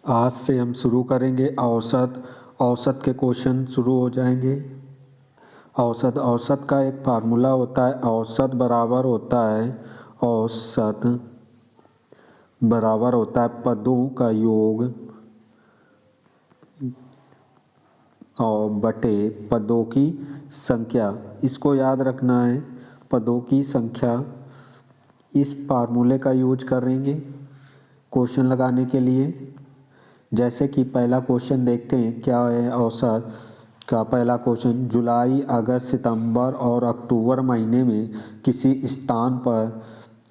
आज से हम शुरू करेंगे औसत। औसत के क्वेश्चन शुरू हो जाएंगे। औसत का एक फार्मूला होता है। औसत बराबर होता है पदों का योग और बटे पदों की संख्या। इसको याद रखना है, पदों की संख्या। इस फार्मूले का यूज करेंगे क्वेश्चन लगाने के लिए। जैसे कि पहला क्वेश्चन देखते हैं क्या है। औसत का पहला क्वेश्चन, जुलाई, अगस्त, सितंबर और अक्टूबर महीने में किसी स्थान पर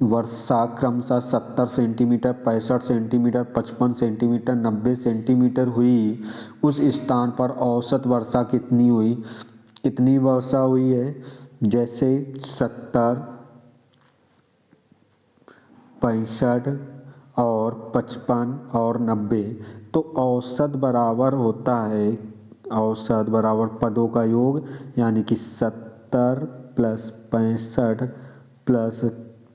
वर्षा क्रमशः 70 सेंटीमीटर, 65 सेंटीमीटर, 55 सेंटीमीटर, 90 सेंटीमीटर हुई। उस स्थान पर औसत वर्षा कितनी हुई? कितनी वर्षा हुई है? जैसे 70, 65 और 55 और 90। तो औसत बराबर होता है, औसत बराबर पदों का योग, यानी कि 70 प्लस 65 प्लस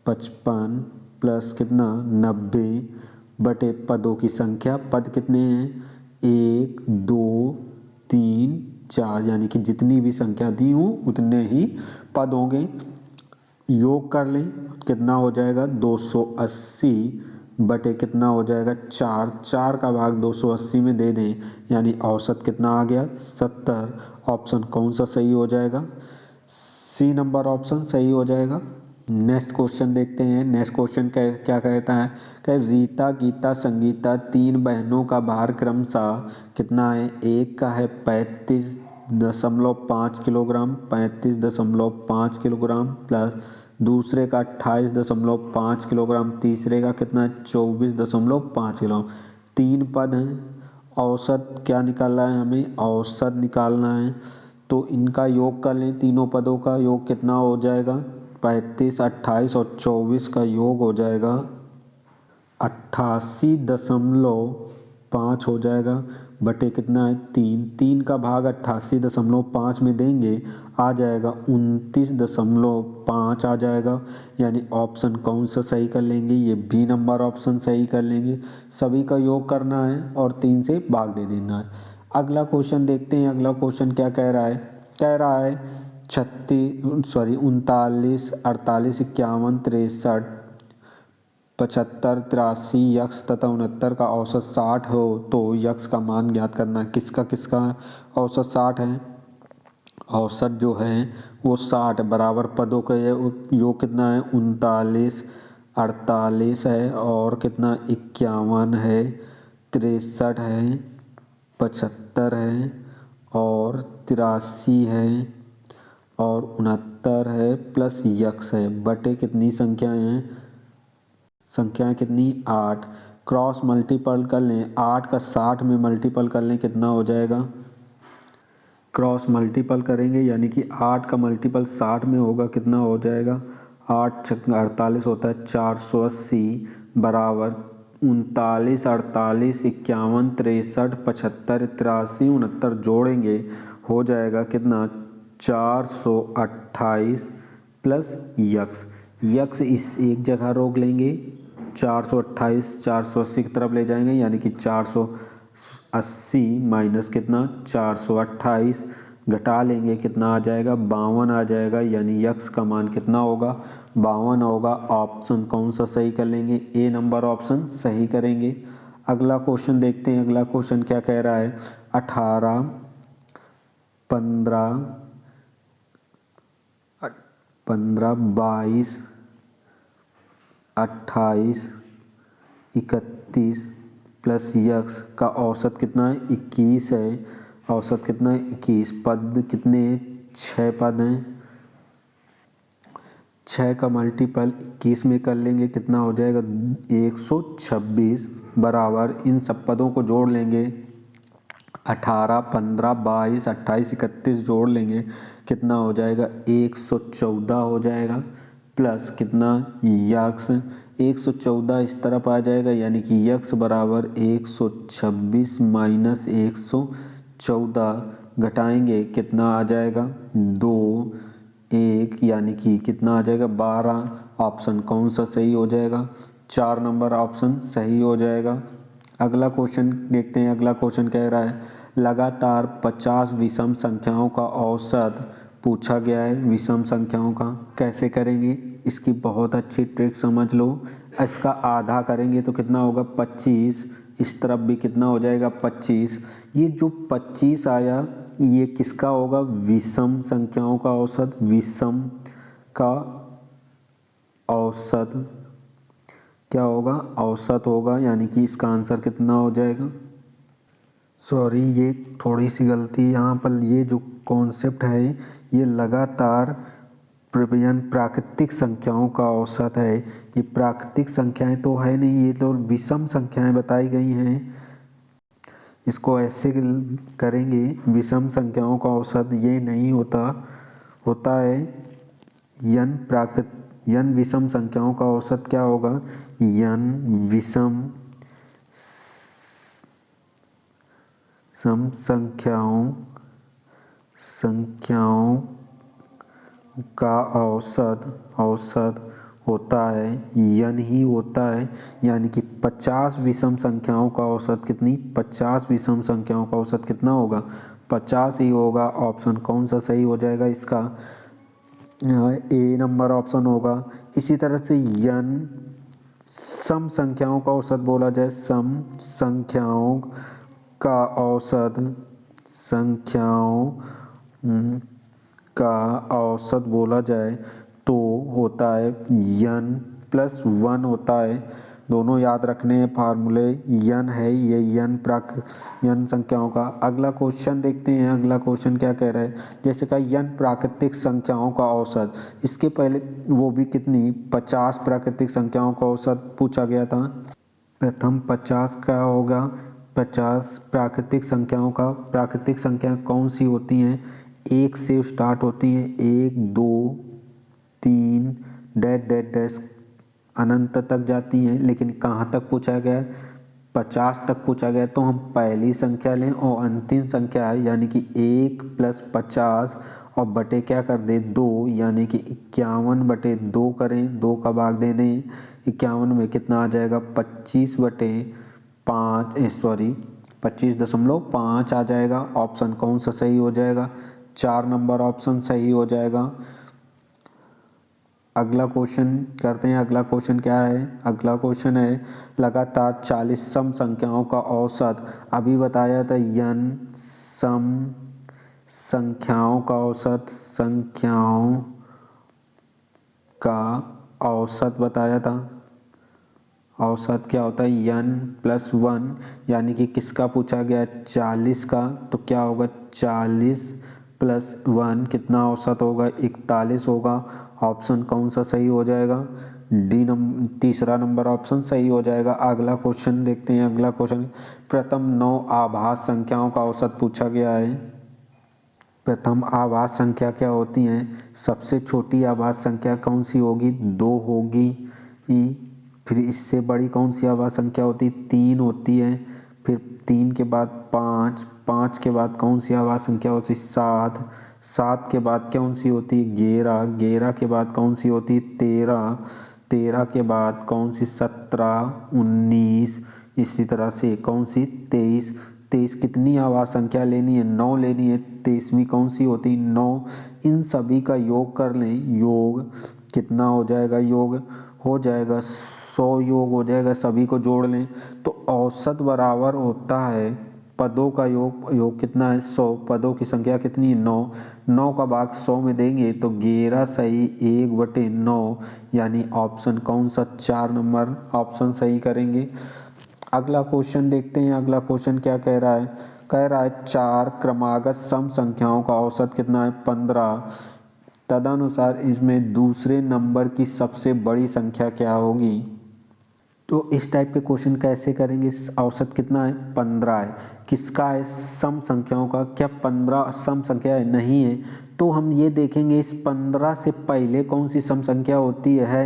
55 प्लस कितना 90 बटे पदों की संख्या। पद कितने हैं? 1 2 3 4, यानी कि जितनी भी संख्या दी हूँ उतने ही पद होंगे। योग कर लें, कितना हो जाएगा? 280 बटे कितना हो जाएगा? 4। 4 का भाग 280 में दे दें, यानी औसत कितना आ गया? 70। ऑप्शन कौन सा सही हो जाएगा? सी नंबर ऑप्शन सही हो जाएगा। नेक्स्ट क्वेश्चन देखते हैं। नेक्स्ट क्वेश्चन क्या कहता है कि रीता, गीता, संगीता 3 बहनों का भार क्रमशः कितना है? एक का है 35.5 किलोग्राम, 35.5 किलोग्राम, प्लस दूसरे का 28.5 किलोग्राम, तीसरे का कितना? 24.5 किलोग्राम। 3 पद हैं। औसत क्या निकालना है हमें? औसत निकालना है। तो इनका योग कर लें। तीनों पदों का योग कितना हो जाएगा? 35, 28 और 24 का योग हो जाएगा 88.5 हो जाएगा बटे कितना है? 3। 3 का भाग 88.5 में देंगे, आ जाएगा 29.5 आ जाएगा। यानी ऑप्शन कौन सा सही कर लेंगे? ये बी नंबर ऑप्शन सही कर लेंगे। सभी का योग करना है और 3 से भाग दे देना है। अगला क्वेश्चन देखते हैं। अगला क्वेश्चन क्या कह रहा है? कह रहा है 39, 48, 51, 63, 75, 83 यक्स तथा 69 का औसत 60 हो तो यक्स का मान ज्ञात करना है। किसका किसका औसत 60 है? औसत जो है वो 60 बराबर पदों का योग कितना है? 39, 48 है और कितना 51 है, 63 है, 75 है और 83 है और 69 है, प्लस यक्स है बटे कितनी संख्याएं हैं? संख्याएं कितनी? 8। क्रॉस मल्टीपल कर लें, 8 का 60 में मल्टीपल कर लें, कितना हो जाएगा? क्रॉस मल्टीपल करेंगे यानी कि 8 का मल्टीपल 60 में होगा, कितना हो जाएगा? 8 छक 48 होता है, 480 बराबर 39, 48, 51, 63, 75, 83, 69 जोड़ेंगे, हो जाएगा कितना? 428 प्लस यक्स। यक्स इस एक जगह रोक लेंगे, 428 480 की तरफ ले जाएंगे, यानी कि 480 माइनस कितना? 428 घटा लेंगे, कितना आ जाएगा? 52 आ जाएगा। यानी यक्स का मान कितना होगा? 52 होगा। ऑप्शन कौन सा सही कर लेंगे? ए नंबर ऑप्शन सही करेंगे। अगला क्वेश्चन देखते हैं। अगला क्वेश्चन क्या कह रहा है? 18, 15, 22, 28, 31 प्लस यक्स का औसत कितना है? 21 है। औसत कितना है? 21। पद कितने हैं? 6 पद हैं। 6 का मल्टीपल 21 में कर लेंगे, कितना हो जाएगा? 126 बराबर इन सब पदों को जोड़ लेंगे, 18, 15, 22, 28, 31 जोड़ लेंगे, कितना हो जाएगा? 114 हो जाएगा। प्लस कितना? यक्स 114 इस तरफ आ जाएगा, यानी कि यक्स बराबर 126 माइनस 114 घटाएंगे, कितना आ जाएगा? 2, 1, यानी कि कितना आ जाएगा? 12। ऑप्शन कौन सा सही हो जाएगा? 4 नंबर ऑप्शन सही हो जाएगा। अगला क्वेश्चन देखते हैं। अगला क्वेश्चन कह रहा है लगातार 50 विषम संख्याओं का औसत पूछा गया है। विषम संख्याओं का कैसे करेंगे, इसकी बहुत अच्छी ट्रिक समझ लो। इसका आधा करेंगे तो कितना होगा 25, इस तरफ भी कितना हो जाएगा 25। ये जो 25 आया ये किसका होगा, विषम संख्याओं का औसत, विषम का औसत क्या होगा, औसत होगा, यानी कि इसका आंसर कितना हो जाएगा। सॉरी ये थोड़ी सी गलती यहाँ पर, ये जो कॉन्सेप्ट है ये लगातार प्राकृतिक संख्याओं का औसत है। ये प्राकृतिक संख्याएं तो है नहीं, ये तो विषम संख्याएं बताई गई हैं। इसको ऐसे करेंगे, विषम संख्याओं का औसत ये नहीं होता, होता है n विषम संख्याओं का औसत क्या होगा, n विषम संख्याओं का औसत होता है n ही होता है, यानी कि 50 विषम संख्याओं का औसत कितनी, 50 विषम संख्याओं का औसत कितना होगा, 50 ही होगा। ऑप्शन कौन सा सही हो जाएगा इसका, ए नंबर ऑप्शन होगा। इसी तरह से n सम संख्याओं का औसत बोला जाए, सम संख्याओं का औसत, संख्याओं का औसत बोला जाए तो होता है n प्लस 1 होता है। दोनों याद रखने हैं फार्मूले, n है ये n संख्याओं का। अगला क्वेश्चन देखते हैं। अगला क्वेश्चन क्या कह रहा है, जैसे का n प्राकृतिक संख्याओं का औसत, इसके पहले वो भी कितनी 50 प्राकृतिक संख्याओं का औसत पूछा गया था। प्रथम 50 का होगा, 50 प्राकृतिक संख्याओं का, प्राकृतिक संख्या कौन सी होती हैं, एक से स्टार्ट होती हैं, 1 2 3 डैश डैश डैश अनंत तक जाती हैं, लेकिन कहाँ तक पूछा गया है, 50 तक पूछा गया। तो हम पहली संख्या लें और अंतिम संख्या है यानी कि 1 प्लस 50 और बटे क्या कर दे 2, यानी कि 51 बटे 2 करें, 2 का भाग दे दें 51 में, कितना आ जाएगा 25 बटे 5 25.5 आ जाएगा। ऑप्शन कौन सा सही हो जाएगा, 4 नंबर ऑप्शन सही हो जाएगा। अगला क्वेश्चन करते हैं। अगला क्वेश्चन क्या है, अगला क्वेश्चन है लगातार 40 सम संख्याओं का औसत, अभी बताया था n सम संख्याओं का औसत, संख्याओं का औसत बताया था। औसत क्या होता है n प्लस 1, यानी कि किसका पूछा गया 40 का, तो क्या होगा 40 प्लस 1 कितना औसत होगा 41 होगा। ऑप्शन कौन सा सही हो जाएगा, तीसरा नंबर ऑप्शन सही हो जाएगा। अगला क्वेश्चन देखते हैं। अगला क्वेश्चन प्रथम 9 आभास संख्याओं का औसत पूछा गया है। प्रथम आभास संख्या क्या होती हैं, सबसे छोटी आभास संख्या कौन सी होगी, 2 होगी। फिर इससे बड़ी कौन सी आभास संख्या होती है, 3 होती है। फिर 3 के बाद 5, 5 के बाद कौन सी आभास संख्या होती है, 7, 7 के बाद कौन सी होती है 11, 11 के बाद कौन सी होती है 13, 13 के बाद कौन सी 17, 19, इसी तरह से कौन सी 23, 23 कितनी आभास संख्या लेनी है 9 लेनी है, 23वीं कौन सी होती 9। इन सभी का योग कर लें, योग कितना हो जाएगा, योग हो जाएगा 100 योग हो जाएगा, सभी को जोड़ लें तो औसत बराबर होता है पदों का योग कितना है 100, पदों की संख्या कितनी है 9, 9 का भाग 100 में देंगे तो 11 सही 1/9, यानी ऑप्शन कौन सा 4 नंबर ऑप्शन सही करेंगे। अगला क्वेश्चन देखते हैं। अगला क्वेश्चन क्या कह रहा है, कह रहा है 4 क्रमागत सम संख्याओं का औसत कितना है 15, तदनुसार इसमें दूसरे नंबर की सबसे बड़ी संख्या क्या होगी। तो इस टाइप के क्वेश्चन कैसे करेंगे, औसत कितना है 15 है, किसका है सम संख्याओं का, क्या 15 सम संख्या है, नहीं है। तो हम ये देखेंगे इस 15 से पहले कौन सी सम संख्या होती है,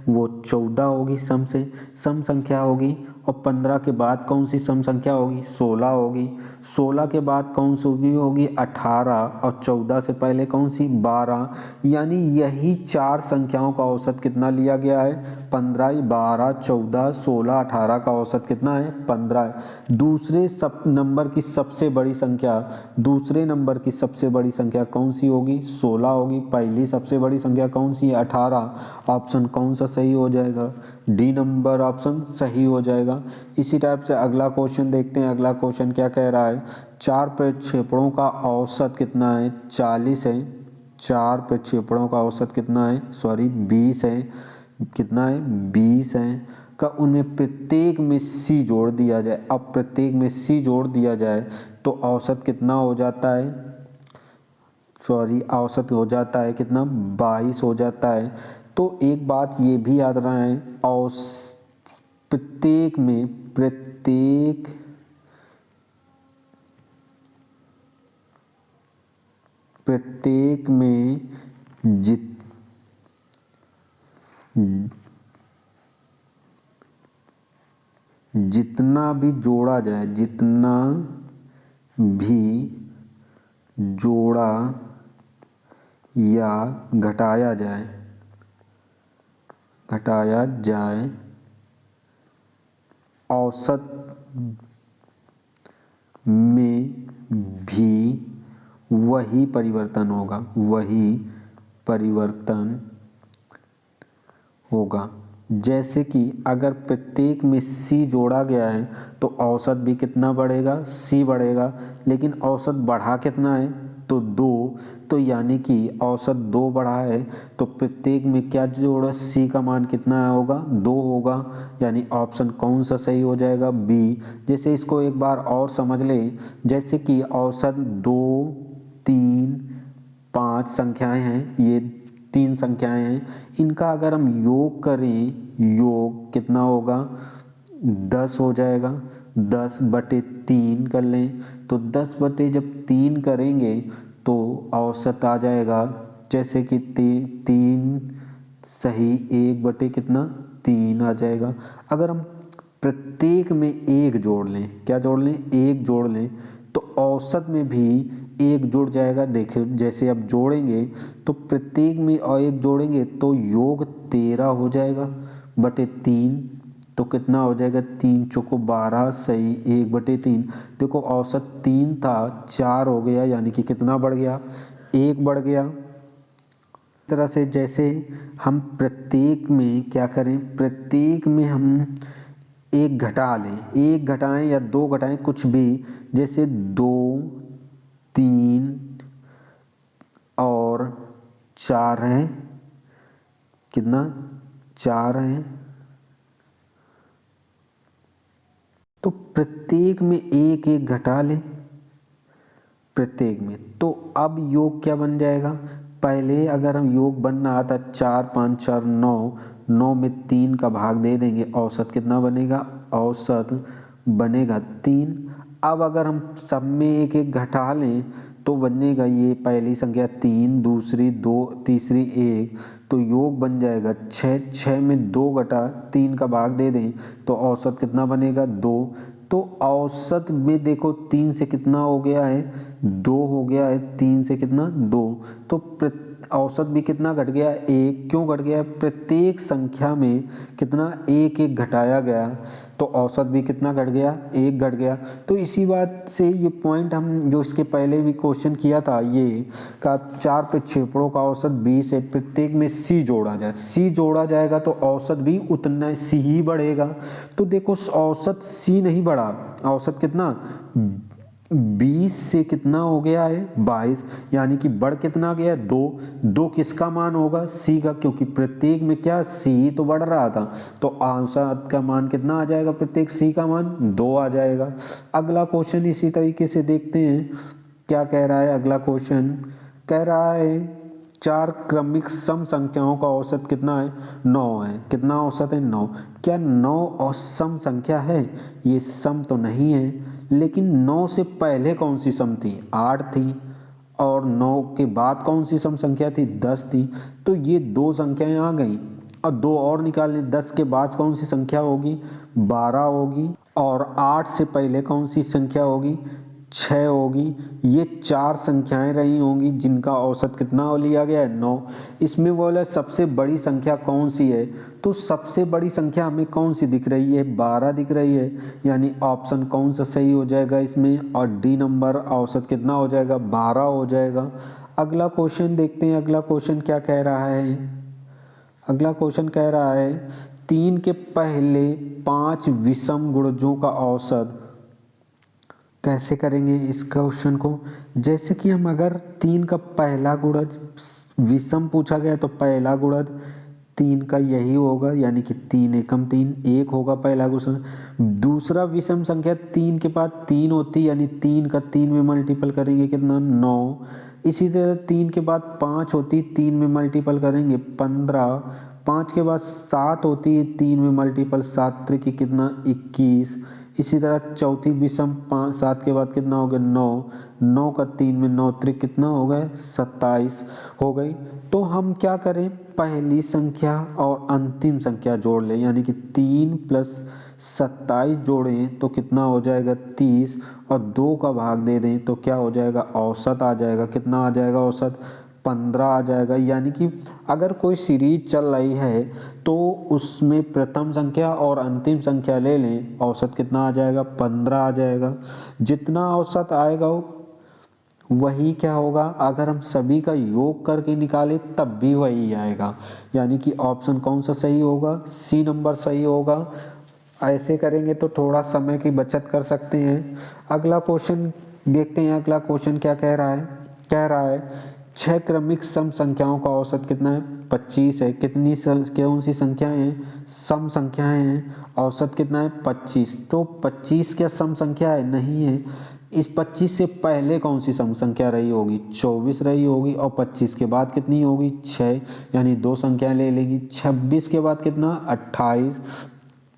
वो 14 होगी, सम संख्या होगी। और 15 के बाद कौन सी सम संख्या होगी? 16 होगी। 16 के बाद कौन सी होगी? 18। और 14 से पहले कौन सी? 12। यानी यही चार संख्याओं का औसत कितना लिया गया है? 15, 12, 14, 16, 18 का औसत कितना है? 15 है। दूसरे नंबर की सबसे बड़ी संख्या, दूसरे नंबर की सबसे बड़ी संख्या कौन सी होगी? 16 होगी। पहली सबसे बड़ी संख्या कौन सी है? 18। ऑप्शन कौन सा सही हो जाएगा? डी नंबर ऑप्शन सही हो जाएगा। इसी टाइप से अगला क्वेश्चन देखते हैं। अगला क्वेश्चन क्या कह रहा है? चार प्रक्षेपणों का औसत कितना है? 40 है। चार प्रक्षेपणों का औसत कितना है? 20 है। कितना है? 20 है का उन्हें प्रत्येक में सी जोड़ दिया जाए। अब प्रत्येक में सी जोड़ दिया जाए तो औसत कितना हो जाता है? औसत हो जाता है कितना? 22 हो जाता है। तो एक बात ये भी याद रहे, प्रत्येक में प्रत्येक में जितना भी जोड़ा जाए, जितना भी जोड़ा या घटाया जाए औसत में भी वही परिवर्तन होगा। जैसे कि अगर प्रत्येक में सी जोड़ा गया है तो औसत भी कितना बढ़ेगा? सी बढ़ेगा। लेकिन औसत बढ़ा कितना है? तो 2। तो यानी कि औसत 2 बढ़ा है तो प्रत्येक में क्या जोड़ा? सी का मान कितना होगा? 2 होगा। यानी ऑप्शन कौन सा सही हो जाएगा? बी। जैसे इसको एक बार और समझ ले, जैसे कि औसत 2, 3, 5 संख्याएं हैं, ये 3 संख्याएं हैं, इनका अगर हम योग करें, योग कितना होगा? 10 हो जाएगा। 10/3 कर लें तो 10/3 करेंगे तो औसत आ जाएगा, जैसे कि 3 सही 1/3 आ जाएगा। अगर हम प्रत्येक में एक जोड़ लें, क्या जोड़ लें? एक जोड़ लें तो औसत में भी एक जुड़ जाएगा। देखिए जैसे अब जोड़ेंगे तो प्रत्येक में और एक जोड़ेंगे तो योग 13 हो जाएगा बटे 3। तो कितना हो जाएगा? 3 चौको 12 सही 1/3। देखो औसत 3 था, 4 हो गया, यानी कि कितना बढ़ गया? 1 बढ़ गया। इस तरह से जैसे हम प्रत्येक में क्या करें? प्रत्येक में हम एक घटा लें, एक घटाएं या 2 घटाएं, कुछ भी। जैसे 2, 3 और 4 है। कितना? 4 है। तो प्रत्येक में एक एक घटा लें प्रत्येक में, तो अब योग क्या बन जाएगा? पहले अगर हम योग बनना था 4, 5, 4, 9, 9 में 3 का भाग दे देंगे, औसत कितना बनेगा? औसत बनेगा 3। अब अगर हम सब में एक एक घटा लें तो बनेगा ये पहली संख्या 3, दूसरी 2, तीसरी 1, तो योग बन जाएगा 6। 6 में 2 घटा 3 का भाग दे दें तो औसत कितना बनेगा? 2। तो औसत में देखो 3 से कितना हो गया है? 2 हो गया है। 3 से कितना? 2। तो औसत भी कितना घट गया? 1। क्यों घट गया? प्रत्येक संख्या में कितना? एक एक घटाया गया तो औसत भी कितना घट गया? 1 घट गया। तो इसी बात से ये पॉइंट हम जो इसके पहले भी क्वेश्चन किया था, ये का चार प्रक्षेपणों का औसत 20 है, प्रत्येक में सी जोड़ा जाए, सी जोड़ा जाएगा तो औसत भी उतना सी ही बढ़ेगा। तो देखो औसत सी नहीं बढ़ा, औसत कितना? 20 से कितना हो गया है? 22। यानी कि बढ़ कितना गया? 2। 2 किसका मान होगा? सी का, क्योंकि प्रत्येक में क्या सी तो बढ़ रहा था, तो औसत का मान कितना आ जाएगा? प्रत्येक सी का मान 2 आ जाएगा। अगला क्वेश्चन इसी तरीके से देखते हैं क्या कह रहा है। अगला क्वेश्चन कह रहा है चार क्रमिक सम संख्याओं का औसत कितना है? 9 है। कितना औसत है? 9। क्या 9 और सम संख्या है? ये सम तो नहीं है, लेकिन 9 से पहले कौन सी सम थी? 8 थी। और 9 के बाद कौन सी सम संख्या थी? 10 थी। तो ये 2 संख्याएं आ गई और 2 और निकाल लें। 10 के बाद कौन सी संख्या होगी? 12 होगी, और 8 से पहले कौन सी संख्या होगी, 6 होगी। ये 4 संख्याएं रही होंगी जिनका औसत कितना लिया गया है, 9। इसमें बोला सबसे बड़ी संख्या कौन सी है, तो सबसे बड़ी संख्या हमें कौन सी दिख रही है, 12 दिख रही है, यानी ऑप्शन कौन सा सही हो जाएगा इसमें, और डी नंबर औसत कितना हो जाएगा, 12 हो जाएगा। अगला क्वेश्चन देखते हैं, अगला क्वेश्चन क्या कह रहा है। अगला क्वेश्चन कह रहा है 3 के पहले 5 विषम गुणजों का औसत। कैसे करेंगे इस क्वेश्चन को, जैसे कि हम अगर 3 का पहला गुणज विषम पूछा गया तो पहला गुणज 3 का यही होगा, यानी कि 3 एकम 3, 1 होगा पहला गुणज। दूसरा विषम संख्या 3 के बाद 3 होती, यानी 3 का 3 में मल्टीपल करेंगे कितना, 9। इसी तरह 3 के बाद 5 होती, 3 में मल्टीपल करेंगे 15। 5 के बाद 7 होती है, 3 में मल्टीपल 7 त्रिक कितना, 21। इसी तरह चौथी विषम 7 के बाद कितना हो गया, 9। 9 का 3 में 9 त्रिक कितना हो गया, 27 हो गई। तो हम क्या करें, पहली संख्या और अंतिम संख्या जोड़ लें, यानी कि 3 + 27 जोड़ें तो कितना हो जाएगा, 30, और 2 का भाग दे दें तो क्या हो जाएगा, औसत आ जाएगा। कितना आ जाएगा औसत, 15 आ जाएगा। यानी कि अगर कोई सीरीज चल रही है तो उसमें प्रथम संख्या और अंतिम संख्या ले लें, औसत कितना आ जाएगा, 15 आ जाएगा। जितना औसत आएगा वही क्या होगा, अगर हम सभी का योग करके निकालें तब भी वही आएगा, यानी कि ऑप्शन कौन सा सही होगा, सी नंबर सही होगा। ऐसे करेंगे तो थोड़ा समय की बचत कर सकते हैं। अगला क्वेश्चन देखते हैं, अगला क्वेश्चन क्या कह रहा है। कह रहा है 6 क्रमिक सम संख्याओं का औसत कितना है, 25 है। कितनी कौन सी संख्याएं हैं, सम संख्याएं हैं, औसत कितना है, 25। तो 25 क्या सम संख्या है, नहीं है। इस 25 से पहले कौन सी सम संख्या रही होगी, 24 रही होगी, और 25 के बाद कितनी होगी, 6, यानी 2 संख्याएं ले लेंगी। 26 के बाद कितना, 28।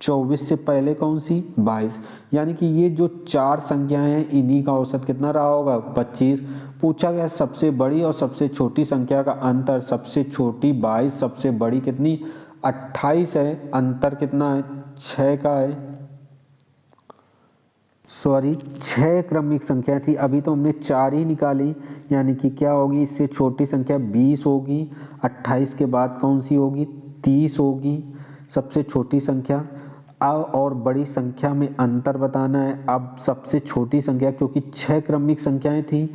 24 से पहले कौन सी, 22, यानी कि ये जो 4 संख्याएं हैं इन्हीं का औसत कितना रहा होगा, 25। पूछा गया सबसे बड़ी और सबसे छोटी संख्या का अंतर, सबसे छोटी 22, सबसे बड़ी कितनी, 28 है। अंतर कितना है, 6 का है। सॉरी, 6 क्रमिक संख्या थी, अभी तो हमने 4 ही निकाली, यानी कि क्या होगी, इससे छोटी संख्या 20 होगी। 28 के बाद कौन सी होगी, 30 होगी सबसे छोटी संख्या। अब और बड़ी संख्या में अंतर बताना है। अब सबसे छोटी संख्या, क्योंकि 6 क्रमिक संख्याएं थी,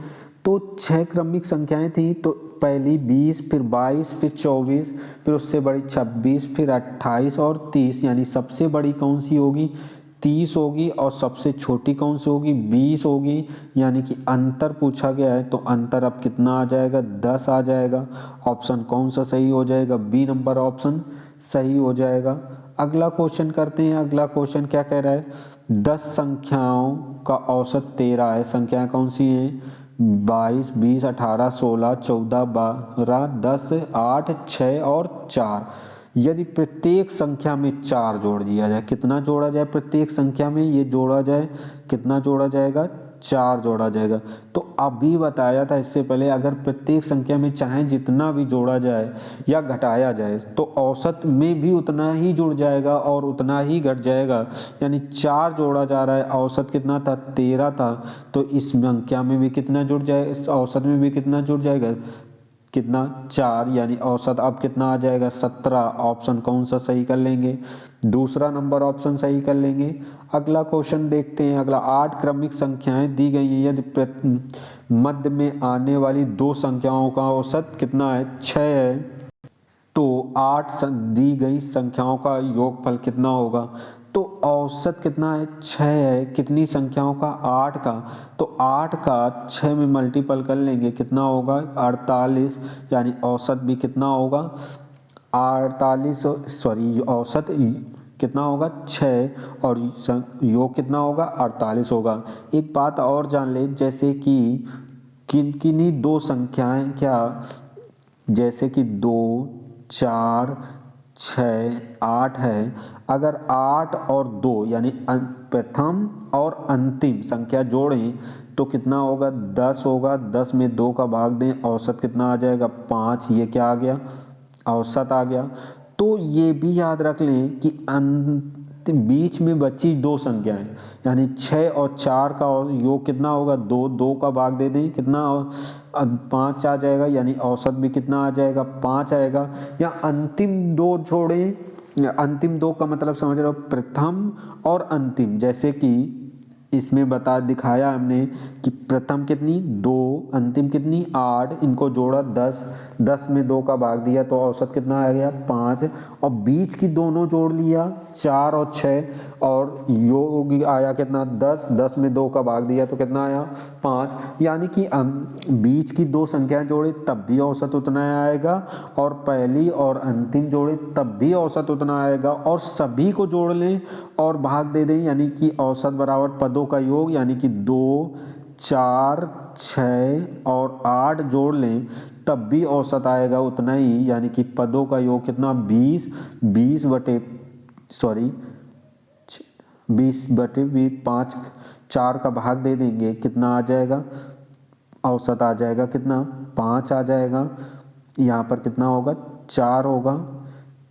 तो 6 क्रमिक संख्याएं थी तो पहली 20, फिर 22, फिर 24, फिर उससे बड़ी 26, फिर 28 और 30, यानी सबसे बड़ी कौन सी होगी, 30 होगी, और सबसे छोटी कौन सी होगी, 20 होगी। यानी कि अंतर पूछा गया है तो अंतर अब कितना आ जाएगा, 10 आ जाएगा। ऑप्शन कौन सा सही हो जाएगा, बी नंबर ऑप्शन सही हो जाएगा। अगला क्वेश्चन करते हैं। अगला क्वेश्चन क्या कह रहा है, 10 संख्याओं का औसत 13 है। संख्याएं कौन सी हैं, 22, 20, 18, 16, 14, 12, 10, 8, 6 और 4। यदि प्रत्येक संख्या में 4 जोड़ दिया जाए, कितना जोड़ा जाए, प्रत्येक संख्या में ये जोड़ा जाए, कितना जोड़ा जाएगा, 4 जोड़ा जाएगा। तो अभी बताया था इससे पहले, अगर प्रत्येक संख्या में चाहे जितना भी जोड़ा जाए या घटाया जाए तो औसत में भी उतना ही जुड़ जाएगा और उतना ही घट जाएगा। यानी 4 जोड़ा जा रहा है, औसत कितना था, 13 था, तो इस संख्या में भी कितना जुड़ जाए, इस औसत में भी कितना जुड़ जाएगा, कितना, 4, यानी औसत अब कितना आ जाएगा, 17। ऑप्शन कौन सा सही कर लेंगे, दूसरा नंबर ऑप्शन सही कर लेंगे। अगला क्वेश्चन देखते हैं। अगला 8 क्रमिक संख्याएं दी गई हैं, यदि मध्य में आने वाली 2 संख्याओं का औसत कितना है, 6 है, तो 8 दी गई संख्याओं का योगफल कितना होगा। तो औसत कितना है, 6 है, कितनी संख्याओं का, 8 का, तो 8 का 6 में मल्टीपल कर लेंगे, कितना होगा, 48, यानी औसत भी कितना होगा, 48, सॉरी औसत कितना होगा, 6, और योग कितना होगा, 48 होगा। एक बात और जान ले, जैसे कि किन्हीं 2 संख्याएं क्या, जैसे कि 2, 4, 6, 8 है। अगर 8 और 2 यानी प्रथम और अंतिम संख्या जोड़ें तो कितना होगा, 10 होगा। 10 में 2 का भाग दें, औसत कितना आ जाएगा, 5। ये क्या आ गया, औसत आ गया। तो ये भी याद रख लें कि बीच में बची दो संख्याएं, यानी 6 और 4 का योग कितना होगा, 2, 2 का भाग दे दें कितना, 5 आ जाएगा, यानी औसत भी कितना आ जाएगा, 5 आएगा। या अंतिम दो जोड़े, अंतिम दो का मतलब समझ रहे हो, प्रथम और अंतिम, जैसे कि इसमें दिखाया हमने कि प्रथम कितनी 2, अंतिम कितनी 8, इनको जोड़ा 10, 10 में 2 का भाग दिया तो औसत कितना आ गया 5, और बीच की दोनों जोड़ लिया 4 और 6, और योग आया कितना 10, 10 में 2 का भाग दिया तो कितना आया 5, यानी कि बीच की दो संख्याएं जोड़े तब भी औसत उतना आएगा, और पहली और अंतिम जोड़े तब भी औसत उतना आएगा, और सभी को जोड़ लें और भाग दे दें, यानी कि औसत बराबर पदों का योग, यानी कि 2, 4, 6 और 8 जोड़ लें तब भी औसत आएगा उतना ही, यानी कि पदों का योग कितना 20 बटे 5, 4 का भाग दे देंगे कितना आ जाएगा, औसत आ जाएगा कितना 5 आ जाएगा, यहाँ पर कितना होगा 4 होगा।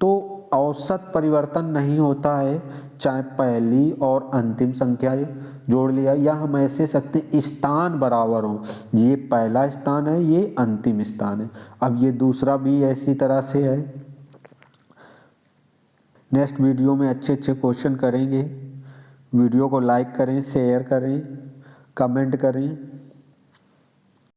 तो औसत परिवर्तन नहीं होता है, चाहे पहली और अंतिम संख्याएं जोड़ लिया, या हम ऐसे सकते हैं स्थान बराबर हो, ये पहला स्थान है ये अंतिम स्थान है। अब ये दूसरा भी ऐसी तरह से है। नेक्स्ट वीडियो में अच्छे अच्छे क्वेश्चन करेंगे। वीडियो को लाइक करें, शेयर करें, कमेंट करें।